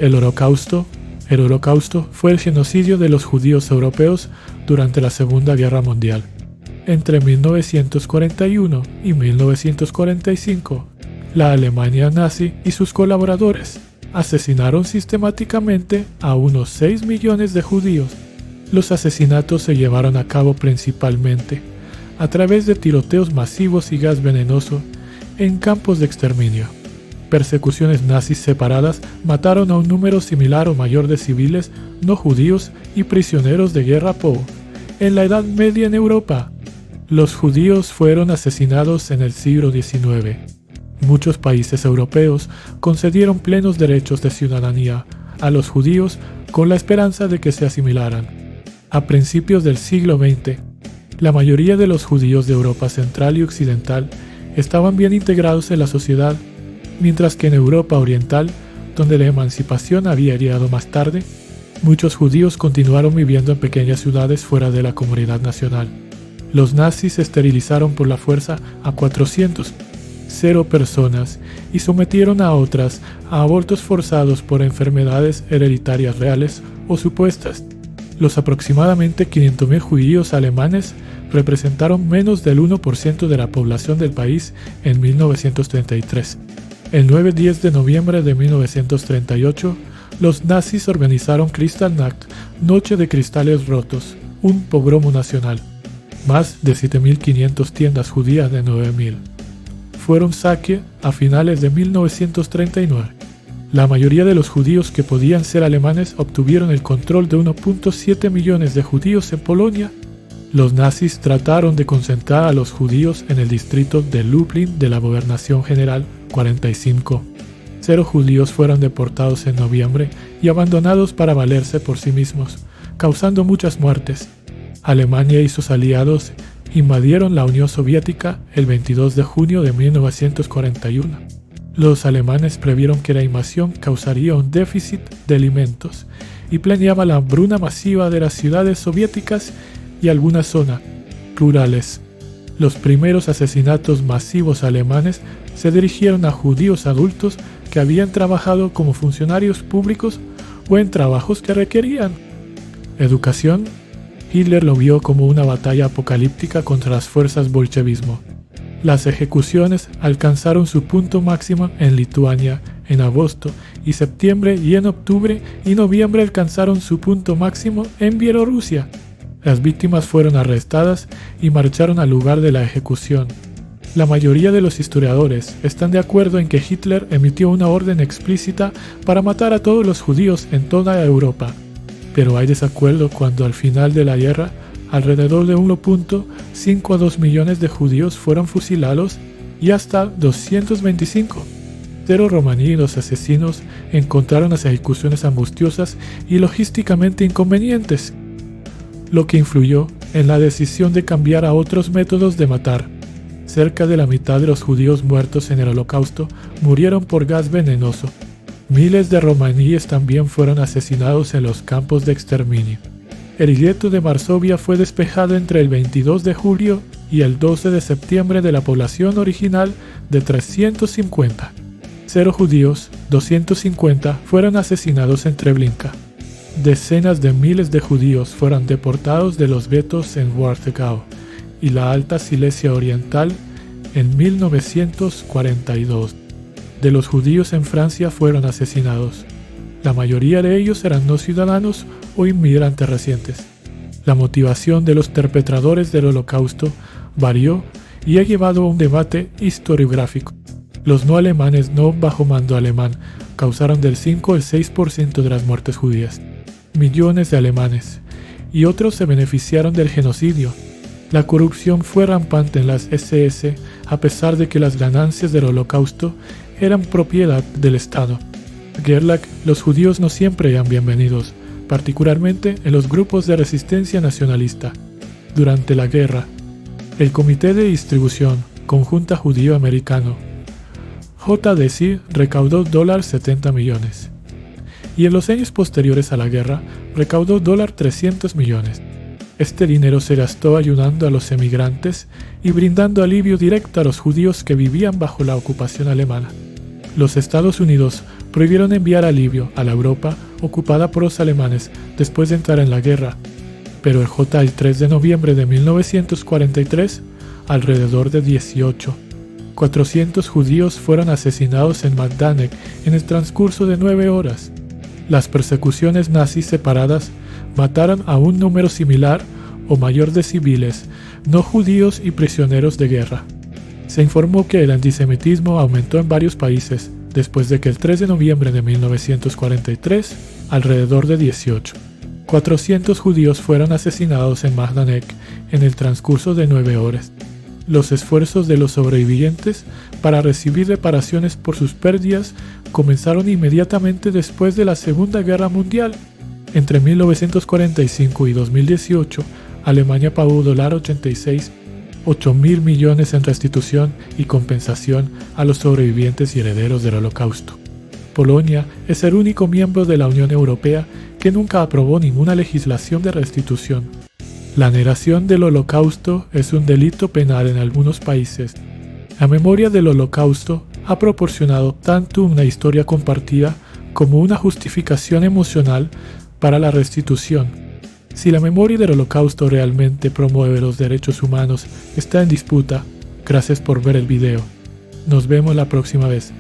El Holocausto fue el genocidio de los judíos europeos durante la Segunda Guerra Mundial. Entre 1941 y 1945, la Alemania nazi y sus colaboradores asesinaron sistemáticamente a unos 6 millones de judíos. Los asesinatos se llevaron a cabo principalmente a través de tiroteos masivos y gas venenoso en campos de exterminio. Persecuciones nazis separadas mataron a un número similar o mayor de civiles no judíos y prisioneros de guerra en la Edad Media en Europa. Los judíos fueron asesinados en el siglo XIX. Muchos países europeos concedieron plenos derechos de ciudadanía a los judíos con la esperanza de que se asimilaran. A principios del siglo XX, la mayoría de los judíos de Europa Central y Occidental estaban bien integrados en la sociedad, mientras que en Europa Oriental, donde la emancipación había llegado más tarde, muchos judíos continuaron viviendo en pequeñas ciudades fuera de la comunidad nacional. Los nazis esterilizaron por la fuerza a 400 personas y sometieron a otras a abortos forzados por enfermedades hereditarias reales o supuestas. Los aproximadamente 500.000 judíos alemanes representaron menos del 1% de la población del país en 1933. El 9-10 de noviembre de 1938, los nazis organizaron Kristallnacht, Noche de Cristales Rotos, un pogromo nacional. Más de 7.500 tiendas judías de 9.000 fueron saqueadas a finales de 1939. La mayoría de los judíos que podían ser alemanes obtuvieron el control de 1.7 millones de judíos en Polonia. Los nazis trataron de concentrar a los judíos en el distrito de Lublin de la Gobernación General 45. 0 judíos fueron deportados en noviembre y abandonados para valerse por sí mismos, causando muchas muertes. Alemania y sus aliados invadieron la Unión Soviética el 22 de junio de 1941. Los alemanes previeron que la invasión causaría un déficit de alimentos y planeaban la hambruna masiva de las ciudades soviéticas y algunas zonas rurales. Los primeros asesinatos masivos alemanes se dirigieron a judíos adultos que habían trabajado como funcionarios públicos o en trabajos que requerían educación. Hitler lo vio como una batalla apocalíptica contra las fuerzas bolchevismo. Las ejecuciones alcanzaron su punto máximo en Lituania en agosto y septiembre, y en octubre y noviembre alcanzaron su punto máximo en Bielorrusia. Las víctimas fueron arrestadas y marcharon al lugar de la ejecución. La mayoría de los historiadores están de acuerdo en que Hitler emitió una orden explícita para matar a todos los judíos en toda Europa, pero hay desacuerdo cuando al final de la guerra alrededor de 1.5 a 2 millones de judíos fueron fusilados y hasta 225. Romaní y los asesinos encontraron las ejecuciones angustiosas y logísticamente inconvenientes, lo que influyó en la decisión de cambiar a otros métodos de matar. Cerca de la mitad de los judíos muertos en el Holocausto murieron por gas venenoso. Miles de romaníes también fueron asesinados en los campos de exterminio. El gueto de Varsovia fue despejado entre el 22 de julio y el 12 de septiembre de la población original de 350. 0 judíos, 250 fueron asesinados en Treblinka. Decenas de miles de judíos fueron deportados de los guetos en Warthegau y la Alta Silesia Oriental en 1942. De los judíos en Francia fueron asesinados. La mayoría de ellos eran no ciudadanos o inmigrantes recientes. La motivación de los perpetradores del Holocausto varió y ha llevado a un debate historiográfico. Los no alemanes no bajo mando alemán causaron del 5 al 6% de las muertes judías. Millones de alemanes y otros se beneficiaron del genocidio. La corrupción fue rampante en las SS a pesar de que las ganancias del Holocausto eran propiedad del Estado. Gerlach, los judíos no siempre eran bienvenidos, particularmente en los grupos de resistencia nacionalista. Durante la guerra, el Comité de Distribución Conjunta Judío-Americano, JDC, recaudó $70 millones, y en los años posteriores a la guerra recaudó $300 millones. Este dinero se gastó ayudando a los emigrantes y brindando alivio directo a los judíos que vivían bajo la ocupación alemana. Los Estados Unidos prohibieron enviar alivio a la Europa ocupada por los alemanes después de entrar en la guerra. Pero el 3 de noviembre de 1943, alrededor de 400 judíos fueron asesinados en Majdanek en el transcurso de 9 horas. Las persecuciones nazis separadas mataron a un número similar o mayor de civiles, no judíos y prisioneros de guerra. Se informó que el antisemitismo aumentó en varios países después de que el 3 de noviembre de 1943, alrededor de 400 judíos fueron asesinados en Majdanek en el transcurso de 9 horas. Los esfuerzos de los sobrevivientes para recibir reparaciones por sus pérdidas comenzaron inmediatamente después de la Segunda Guerra Mundial. Entre 1945 y 2018, Alemania pagó $8.000 millones en restitución y compensación a los sobrevivientes y herederos del Holocausto. Polonia es el único miembro de la Unión Europea que nunca aprobó ninguna legislación de restitución. La negación del Holocausto es un delito penal en algunos países. La memoria del Holocausto ha proporcionado tanto una historia compartida como una justificación emocional para la restitución. Si la memoria del Holocausto realmente promueve los derechos humanos está en disputa, gracias por ver el video. Nos vemos la próxima vez.